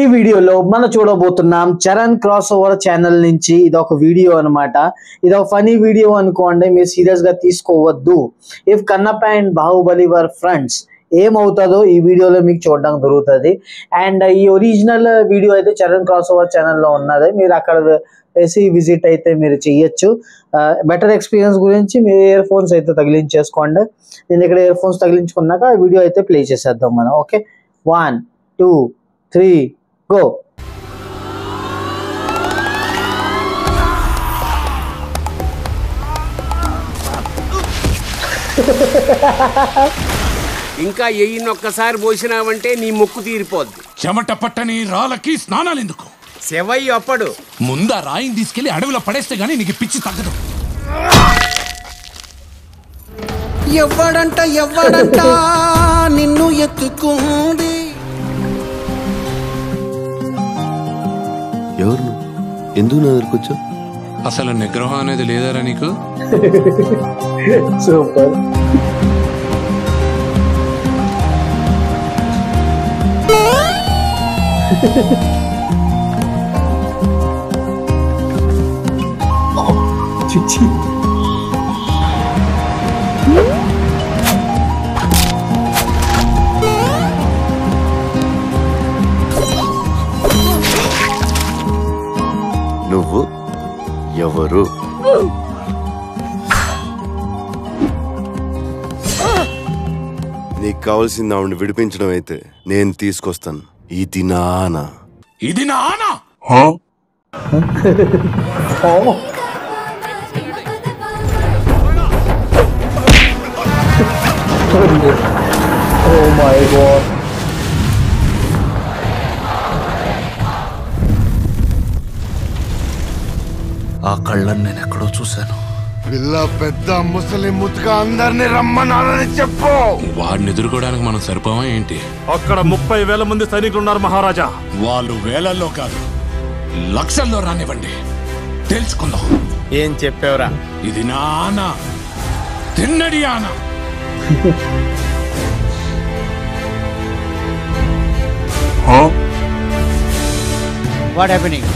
ఈ వీడియోలో మనం చూడబోతున్నాం చరణ్ క్రాస్ ఓవర్ ఛానల్ నుంచి ఇది ఒక వీడియో అన్నమాట. ఇది ఒక ఫనీ వీడియో అనుకోండి, మీరు సీరియస్ గా తీసుకోవద్దు. If Kannappa and Baahubali were friends ఏమవుతుందో ఈ వీడియోలో మీకు చూడడానికి దొరుకుతుంది. అండ్ ఈ ఒరిజినల్ వీడియో అయితే చరణ్ క్రాస్ ఓవర్ ఛానల్లో ఉన్నది, మీరు అక్కడ వేసి విజిట్ అయితే మీరు చెయ్యొచ్చు. బెటర్ ఎక్స్పీరియన్స్ గురించి మీరు ఇయర్ ఫోన్స్ అయితే తగిలించేసుకోండి. నేను ఇక్కడ ఇయర్ ఫోన్స్ తగిలించుకున్నాక వీడియో అయితే ప్లే చేసేద్దాం మనం. Okay, 1 2 3 go. ఇంకా ఎయ్యినొక్కసారి పోసినావంటే నీ ముక్కు తీరిపోద్ది. చెమట పట్టని రాళ్ళకి స్నానాలు ఎందుకు? శివయ్య అప్పడు ముందా రాయిని తీసుకెళ్లి అడవిలో పడేస్తే గానీ నీకు పిచ్చి తగ్గదు. ఎవ్వడంట నిన్ను ఎత్తుకుంది. ఎవరు ఎందుకు నా దగ్గరకొచ్చా? అసలు నిగ్రహం అనేది లేదారా నీకు? సూపర్. చిచ్చి నువ్వు ఎవరు? నీకు కావాల్సింది ఆవిడని విడిపించడం అయితే నేను తీసుకొస్తాను. ఇది నా ఆనా. ఇది నా ఆనా? Oh my god. ఆ కళ్ళని నేను ఎక్కడో చూశాను. పిల్ల పెద్ద ముసలి ముద్దుగా అందరినీ రమ్మన్నారని చెప్పు. వాడిని ఎదుర్కోవడానికి మనం సరిపోవా ఏంటి? అక్కడ 30,000 మంది సైనికులు ఉన్నారు మహారాజా. వాళ్ళు వేలల్లో కాదు లక్షల్లో రానివ్వండి, తెలుసుకుందాం. ఏం చెప్పావురా? ఇది నా ఆనా, తిన్నడి ఆనా. What happening?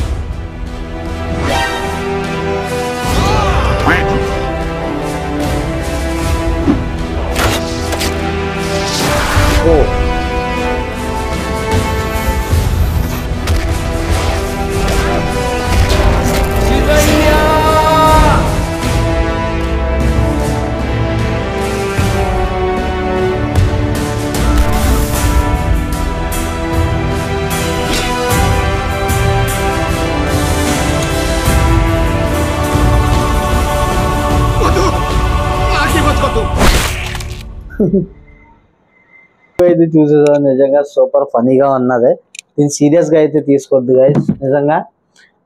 అయితే చూసేదా, నిజంగా సూపర్ ఫనీగా ఉన్నది. దీన్ని సీరియస్ గా అయితే తీసుకోవద్దు గైస్. నిజంగా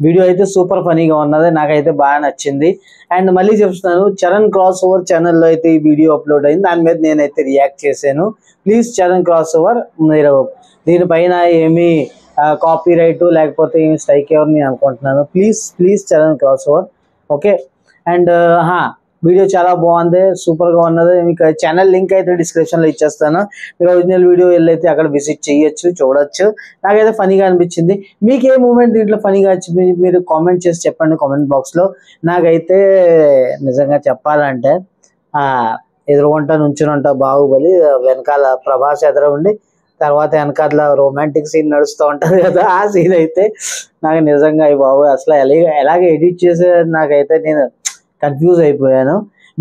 వీడియో అయితే సూపర్ ఫనీగా ఉన్నది, నాకైతే బాగా నచ్చింది. అండ్ మళ్ళీ చెప్తున్నాను, చరణ్ క్రాస్ ఓవర్ ఛానల్లో అయితే ఈ వీడియో అప్లోడ్ అయింది, దాని మీద నేనైతే రియాక్ట్ చేశాను. ప్లీజ్ చరణ్ క్రాస్ ఓవర్, మీరు దీనిపైన ఏమి కాపీ రైట్ లేకపోతే ఏమి స్ట్రైక్ ఎవరిని అనుకుంటున్నాను. Please Charan cross over. Okay, and video చాలా బాగుంది, సూపర్గా ఉన్నది. మీకు ఛానల్ లింక్ అయితే డిస్క్రిప్షన్లో ఇచ్చేస్తాను. మీరు ఒరిజినల్ వీడియో వెళ్ళైతే అక్కడ విజిట్ చేయొచ్చు, చూడొచ్చు. నాకైతే ఫనీగా అనిపించింది. మీకు ఏ మూమెంట్ దీంట్లో ఫనీగా వచ్చింది మీరు కామెంట్ చేసి చెప్పండి కామెంట్ బాక్స్లో. నాకైతే నిజంగా చెప్పాలంటే ఎదురుగుంటా నుంచుని ఉంటా బాహుబలి, వెనకాల ప్రభాస్ ఎదురు ఉండి తర్వాత వెనకాల రొమాంటిక్ సీన్ నడుస్తూ ఉంటుంది కదా, ఆ సీన్ అయితే నాకు నిజంగా బాబు అసలు ఎలాగ ఎడిట్ చేసే నాకైతే నేను కన్ఫ్యూజ్ అయిపోయాను.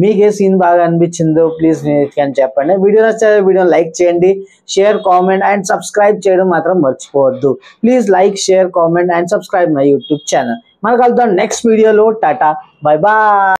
మీకు ఏ సీన్ బాగా అనిపించిందో ప్లీజ్ కానీ చెప్పండి. వీడియో నచ్చితే వీడియోని లైక్ చేయండి, షేర్, కామెంట్ అండ్ సబ్స్క్రైబ్ చేయడం మాత్రం మర్చిపోవద్దు. Please like, share, comment and subscribe my YouTube channel. మనకు కలుద్దాం నెక్స్ట్ వీడియోలో. Tata, bye bye.